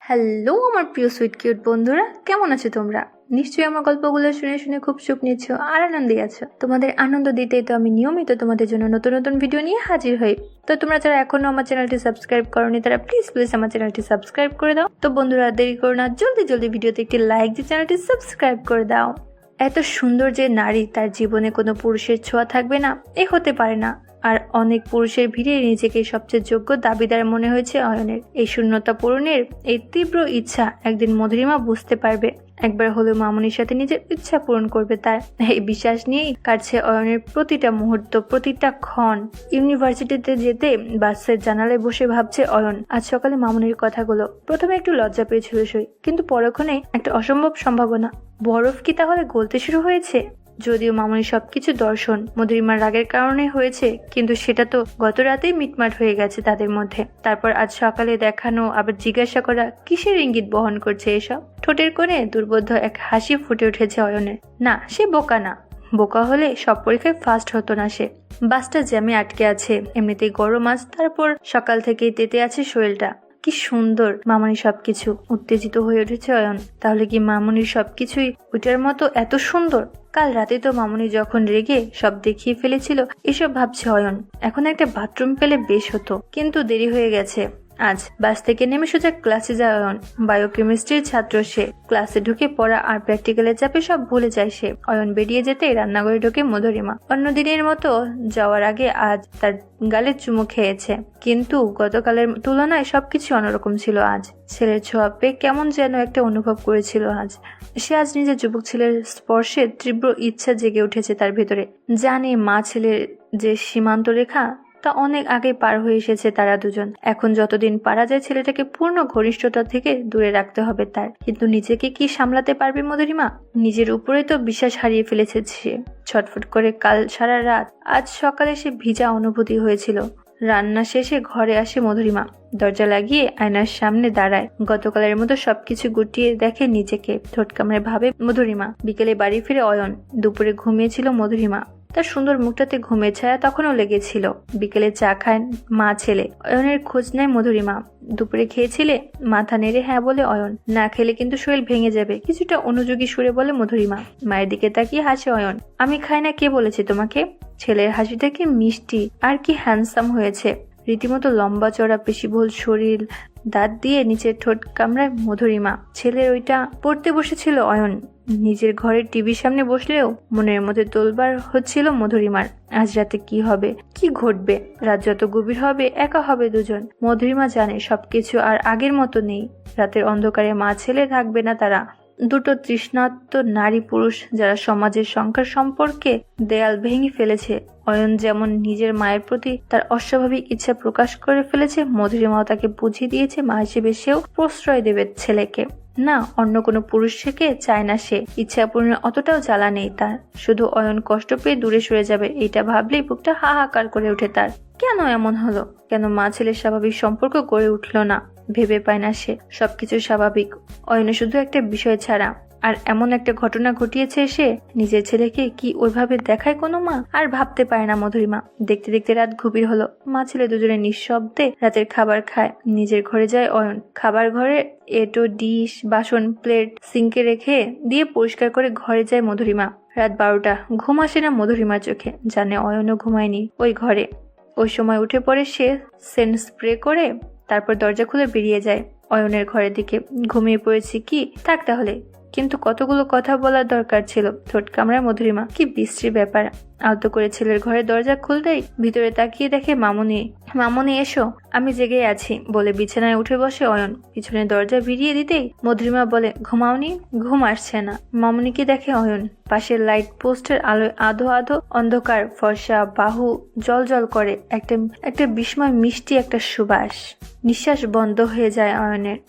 Hello আমার প্রিয় sweet cute বন্ধুরা, কেমন আছো তোমরা? নিশ্চয়ই আমার গল্পগুলো শুনে শুনে খুব সুখ নিচ্ছ আর আনন্দে আছো। তোমাদের আনন্দ দিতেই তো আমি নিয়মিত তোমাদের জন্য নতুন নতুন ভিডিও নিয়ে হাজির হই। তো তোমরা যারা এখনো আমার চ্যানেলটি সাবস্ক্রাইব করোনি তারা প্লিজ আমার চ্যানেলটি সাবস্ক্রাইব করে দাও। তো বন্ধুরা দেরি করো না, জলদি ভিডিওতে একটি লাইক দিয়ে চ্যানেলটি সাবস্ক্রাইব করে দাও। এত সুন্দর যে নারী, তার জীবনে কোনো পুরুষের ছোঁয়া থাকবে না এ হতে পারে না। আর অনেক পুরুষের ভিড়ে নিজেকে সবচেয়ে যোগ্য দাবিদার মনে হয়েছে অয়নের। এই শূন্যতা পূরণের এই তীব্র ইচ্ছা একদিন মধুরিমা বুঝতে পারবে। একবার হলেও মামুনির সাথে নিজের ইচ্ছা পূরণ করবে। তার এই বিশ্বাস নিয়েই কাটছে অয়নের প্রতিটা মুহূর্ত, প্রতিটা ক্ষণ। ইউনিভার্সিটিতে যেতে বাসের জানালায় বসে ভাবছে অয়ন আজ সকালে মামুনির কথাগুলো। প্রথমে একটু লজ্জা পেয়েছিল সই, কিন্তু পরক্ষণেই একটা অসম্ভব সম্ভাবনা। বরফ কি তাহলে গলতে শুরু হয়েছে? যদিও মামুনি সবকিছু দর্শন মধুরিমার রাগের কারণে হয়েছে, কিন্তু সেটা তো গত রাতেই মিটমাট হয়ে গেছে তাদের মধ্যে। তারপর আজ সকালে দেখানো, আবার জিজ্ঞাসা করা, কিসের ইঙ্গিত বহন করছে এসব? ঠোঁটের কোণে দুর্বোধ্য এক হাসি ফুটে উঠেছে অয়নের। না, সে বোকা না। বোকা হলে সব পরীক্ষায় ফার্স্ট হতো না সে। বাসটা জ্যামে আটকে আছে, এমনিতেই গরম আজ, তারপর সকাল থেকেই তেতে আছে শরীরটা। কি সুন্দর মামুনির সবকিছু। উত্তেজিত হয়ে উঠেছে অয়ন। তাহলে কি মামুনির সবকিছুই ওইটার মতো এত সুন্দর? কাল রাতে তো মামুনি যখন রেগে সব দেখিয়ে ফেলেছিল, এসব ভাবছে অয়ন। এখন একটা বাথরুম পেলে বেশ হতো, কিন্তু দেরি হয়ে গেছে। আজ বাস থেকে নেমে সোজা ক্লাসে যায় অয়ন। বায়োকেমিস্ট্রির ছাত্র সে। ক্লাসে ঢুকে পড়া আর প্র্যাকটিক্যালের চাপে সব ভুলে যায় সে। অয়ন বেরিয়ে যেতে রান্নাঘরে ঢুকে মধুরিমা। অন্যদিনের মতো যাওয়ার আগে আজ তার গালে চুমু খেয়েছে, কিন্তু গতকালের তুলনায় সবকিছু অন্যরকম ছিল আজ। ছেলের ছোঁয়া পেয়ে কেমন যেন একটা অনুভব করেছিল আজ। সে আজ নিজের যুবক ছেলের স্পর্শে তীব্র ইচ্ছা জেগে উঠেছে তার ভেতরে। জানে মা ছেলের যে সীমান্ত রেখা তা অনেক আগে পার হয়ে এসেছে তারা দুজন। এখন যতদিন পারা যায় ছেলেটাকে পূর্ণ ঘনিষ্ঠতা থেকে দূরে রাখতে হবে তার। কিন্তু নিজেকে কি সামলাতে পারবে মধুরিমা? নিজের উপরে তো বিশ্বাস হারিয়ে ফেলেছে সে। ছটফট করে কাল সারা রাত, আজ সকালে সে ভিজা অনুভূতি হয়েছিল। রান্না শেষে ঘরে আসে মধুরিমা। দরজা লাগিয়ে আয়নার সামনে দাঁড়ায়। গতকালের মতো সবকিছু গুটিয়ে দেখে নিজেকে। ঠোঁট কামড়ে ভাবে মধুরিমা। বিকেলে বাড়ি ফিরে অয়ন। দুপুরে ঘুমিয়েছিল মধুরিমা। তার সুন্দর মুখটাতে ঘুমের ছায়া তখনও লেগেছিল। বিকেলে চা খায় মা ছেলে। অয়নের খোঁজ নেয় মধুরিমা। দুপুরে খেয়েছিলে? মাথা নেড়ে হ্যাঁ বলে অয়ন। না খেলে কিন্তু শরীর ভেঙে যাবে, কিছুটা অনুযোগী সুরে বলে মধুরিমা। মায়ের দিকে তাকিয়ে হাসে অয়ন। আমি খাই না কে বলেছে তোমাকে? ছেলের হাসিটা কি মিষ্টি আর কি হ্যান্ডসাম হয়েছে। রীতিমতো লম্বা চড়া পেশিবহুল শরীর। দাঁত দিয়ে নিচের ঠোঁট কামড়ায় মধুরিমা। ছেলের ওইটা পড়তে বসেছিল অয়ন। নিজের ঘরের টিভির সামনে বসলেও মনের মধ্যে তোলবার হচ্ছিল মধুরিমার। আজ রাতে কি হবে, কি ঘটবে? রাত যত গভীর হবে, একা হবে দুজন। মধুরিমা জানে সবকিছু আর আগের মতো নেই। রাতের অন্ধকারে মা ছেলে থাকবে না তারা। দুটো তৃষ্ণার্ত নারী পুরুষ যারা সমাজের সংখ্যার সম্পর্কে দেয়াল ভেঙে ফেলেছে। অয়ন যেমন নিজের মায়ের প্রতি তার অস্বাভাবিক ইচ্ছা প্রকাশ করে ফেলেছে, মধুরিমাও তাকে বুঝিয়ে দিয়েছে মা হিসেবে সেও প্রশ্রয় দেবে ছেলেকে। না, অন্য কোনো পুরুষকে চায় না সে। ইচ্ছা পূরণের অতটাও জ্বালা নেই তার। শুধু অয়ন কষ্ট পেয়ে দূরে সরে যাবে এটা ভাবলেই বুকটা হাহাকার করে ওঠে তার। কেন এমন হলো? কেন মা ছেলের স্বাভাবিক সম্পর্ক গড়ে উঠল না? ভেবে পায় না সে। সবকিছু স্বাভাবিক অয়নে শুধু একটা বিষয় ছাড়া। আর এমন একটা ঘটনা ঘটিয়েছে সে। নিজের ছেলেকে কি ওইভাবে দেখায় কোনো মা? আর ভাবতে পারে না মধুরিমা। দেখতে দেখতে রাত গভীর হলো। মা ছেলে দুজনে নিঃশব্দে রাতের খাবার খায়। নিজের ঘরে যায় অয়ন। খাবার ঘরে এটো ডিশ বাসন প্লেট সিঙ্কে রেখে দিয়ে পরিষ্কার করে ঘরে যায় মধুরিমা। রাত 12টা। ঘুম আসে না মধুরিমার চোখে। জানে অয়নও ঘুমায়নি ওই ঘরে। ওই সময় উঠে পড়ে সে, সেন্ট স্প্রে করে তারপর দরজা খুলে বেরিয়ে যায় অয়নের ঘরের দিকে। ঘুমিয়ে পড়েছি কি? থাক তাহলে। কিন্তু কতগুলো কথা বলার দরকার ছিল। ঠোঁট কামড়ায় মধুরিমা। কি বিশ্রী ব্যাপার। আলতো করে ছেলের ঘরের দরজা খুলতেই ভিতরে তাকিয়ে দেখে মামুনি। মামুনি এসো, আমি জেগে আছি বলে বিছানায় উঠে বসে অয়ন। পিছনে দরজা ভিড়িয়ে দিতেই মধুরিমা বলে, ঘুমাওনি? ঘুম আসছে না। মামুনিকে দেখে অয়ন। পাশের লাইট পোস্টের আলোয় আধো আধো অন্ধকার, ফর্সা বাহু জল জল করে। একটা বিস্ময় মিষ্টি একটা সুবাস। নিঃশ্বাস বন্ধ হয়ে যায় অয়নের।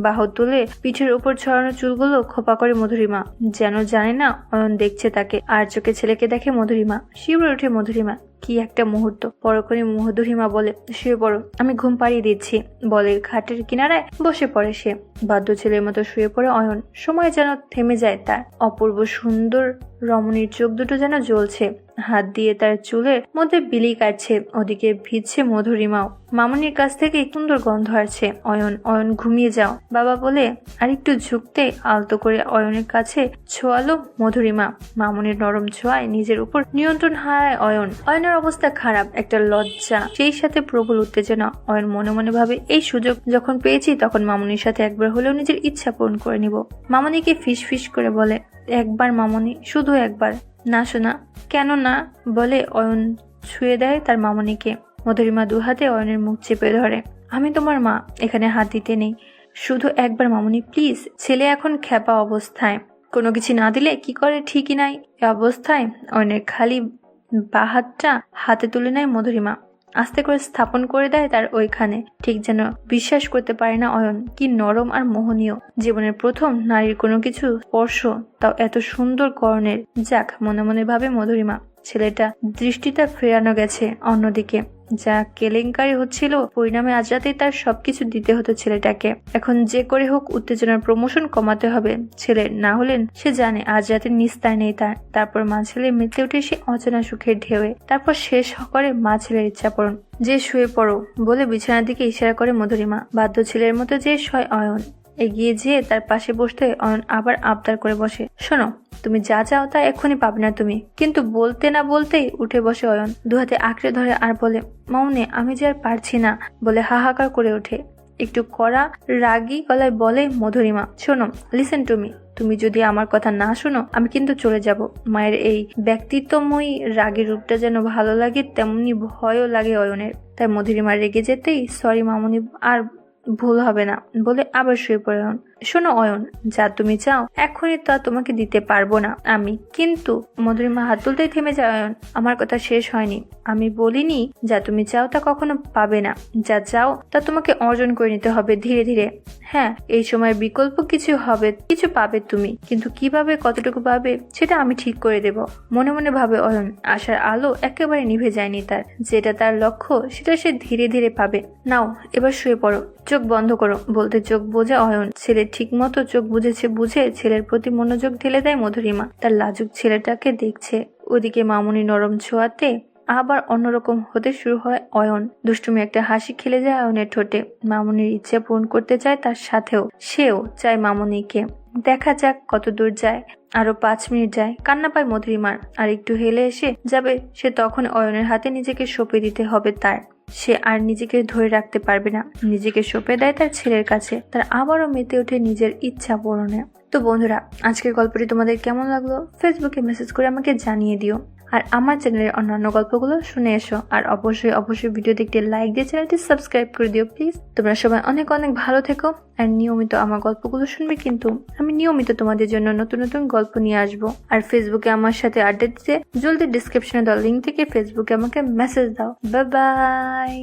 বাহু তুলে পিঠের উপর ছড়ানো চুলগুলো খোপা করে মধুরিমা। যেন জানে না অয়ন দেখছে তাকে। আর চোখে ছেলেকে দেখে মধুরিমা। শিউরে ওঠে মধুরিমা। কি একটা মুহূর্ত। পরক্ষণে মধুরিমা বলে, শুয়ে পড়ো, আমি ঘুম পাড়িয়ে দিচ্ছি। বলে খাটের কিনারায় বসে পড়ে সে। বাধ্য ছেলের মতো শুয়ে পড়ে অয়ন। সময় যেন থেমে যায় তার। অপূর্ব সুন্দর রমণীর চোখ দুটো যেন জ্বলছে। হাত দিয়ে তার চুলের মধ্যে বিলি কাটছে। ওদিকে ভিজছে মধুরিমাও। মামনির কাছ থেকে সুন্দর গন্ধ আসছে। অয়ন ঘুমিয়ে যাও বাবা বলে আরেকটু ঝুঁকতে আলতো করে অয়নের কাছে ছোঁয়ালো মধুরিমা। মামনির নরম ছোঁয়ায় নিজের উপর নিয়ন্ত্রণ হারায় অয়নের অবস্থা খারাপ, একটা লজ্জা সেই সাথে প্রবল উত্তেজনা। অয়ন মনে মনে ভাবে, এই সুযোগ যখন পেয়েছি তখন মামনির সাথে একবার হলেও নিজের ইচ্ছা পূরণ করে নিব। মামনিকে ফিস ফিস করে বলে, একবার মামনি, শুধু একবার। না শোনা। কেন না বলে অয়ন ছুঁয়ে দেয় তার মামনিকে। মধুরিমা দুহাতে অয়নের মুখ চেপে ধরে। আমি তোমার মা, এখানে হাত দিতে নেই, শুধু একবার মামনি প্লিজ। ছেলে এখন খেপা অবস্থায়, কোনো কিছু না দিলে কি করে ঠিকই নাই। এ অবস্থায় অয়নের খালি বাহাতটা হাতে তুলে নেয় মধুরিমা। আস্তে করে স্থাপন করে দেয় তার ওইখানে। ঠিক যেন বিশ্বাস করতে পারে না অয়ন, কি নরম আর মোহনীয়। জীবনের প্রথম নারীর কোনো কিছু স্পর্শ, তাও এত সুন্দর কর্ণের। যাক, মনে মনে ভাবে মধুরিমা। ছেলেটা দৃষ্টিটা ফেরানো গেছে অন্যদিকে। যা কেলেঙ্কারি হচ্ছিল, পরিণামে আজ রাতে তার সবকিছু দিতে হতো ছেলেটাকে। এখন যে করে হোক উত্তেজনার প্রমোশন কমাতে হবে ছেলের, না হলেন সে জানে আজ রাতে নিস্তার নেই তার। তারপর মা ছেলে মেতে উঠে সে অচেনা সুখের ঢেউয়ে। তারপর শেষ করে মা ছেলের ইচ্ছা পূরণ। যে শুয়ে পড়ো বলে বিছানার দিকে ইশারা করে মধুরিমা। বাধ্য ছেলের মতো যে শয় অয়ন। এগিয়ে যেয়ে তার পাশে বসতে অয়ন আবার আবদার করে বসে। শোনো, তুমি যা চাও তা এক্ষুনি পাবে না তুমি। কিন্তু বলতে না বলতেই উঠে বসে অয়ন। দুহাতে আঁকড়ে ধরে আর বলে, মামনি আমি যে আর পারছি না বলে হাহাকার করে ওঠে। একটু কড়া রাগী গলায় বলে মধুরিমা, শোনো, লিসেন টু মি। তুমি যদি আমার কথা না শোনো আমি কিন্তু চলে যাব। মায়ের এই ব্যক্তিত্বময়ী রাগী রূপটা যেন ভালো লাগে, তেমনি ভয়ও লাগে অয়নের। তাই মধুরিমা রেগে যেতেই, সরি মামনি, আর ভুল হবে না বলে আবার শুয়ে পড়ে অয়ন। শোনো অয়ন, যা তুমি চাও এখনই তা তোমাকে দিতে পারবো না আমি। কিন্তু মধুরিমা হাত তুলতেই থেমে যায় অয়ন। আমার কথা শেষ হয়নি। আমি বলিনি যা তুমি চাও তা কখনো পাবে না। যা চাও তা তোমাকে অর্জন করে নিতে হবে ধীরে ধীরে। হ্যাঁ, এই সময় বিকল্প কিছু হবে, কিছু পাবে তুমি, কিন্তু কিভাবে, কতটুকু পাবে সেটা আমি ঠিক করে দেব। মনে মনে ভাবে অয়ন। আশার আলো একেবারে নিভে যায়নি তার। যেটা তার লক্ষ্য সেটা সে ধীরে ধীরে পাবে। নাও এবার শুয়ে পড়ো, চোখ বন্ধ করো বলতে চোখ বোঝে অয়ন। ছেলে ঠিক মতো চোখ বুঝে ছেলের প্রতি মনোযোগ ঢেলে দেয় মধুরিমা। তার লাজুক ছেলেটাকে দেখছে। ওদিকে মামুনি নরম ছোঁয়াতে আবার অন্যরকম হতে শুরু হয় অয়ন। দুষ্টুমি একটা হাসি খেলে যায় অয়নের ঠোঁটে। মামুনির ইচ্ছে পূরণ করতে চায় তার সাথেও। সেও চায় মামুনিকে। দেখা যাক কত দূর যায়। আরো 5 মিনিট যায়, কান্না পায় মধুরিমার। আর একটু হেলে এসে যাবে সে, তখন অয়নের হাতে নিজেকে সঁপে দিতে হবে তার। সে আর নিজেকে ধরে রাখতে পারবে না। নিজেকে সঁপে দেয় তার ছেলের কাছে। তার আবারও মেতে ওঠে নিজের ইচ্ছা পূরণে। তো বন্ধুরা, আজকের গল্পটি তোমাদের কেমন লাগলো ফেসবুকে মেসেজ করে আমাকে জানিয়ে দিও। আর আমার চ্যানেলের অন্যান্য গল্পগুলো শুনে এসো। আর অবশ্যই ভিডিও দেখতে লাইক দিয়ে চ্যানেলটি সাবস্ক্রাইব করে দিও প্লিজ। তোমরা সবাই অনেক ভালো থেকো। আর নিয়মিত আমার গল্পগুলো শুনবে কিন্তু। আমি নিয়মিত তোমাদের জন্য নতুন গল্প নিয়ে আসবো। আর ফেসবুকে আমার সাথে আড্ডা দিতে জলদি ডিসক্রিপশনে দেওয়া লিঙ্ক থেকে ফেসবুকে আমাকে মেসেজ দাও। Bye bye.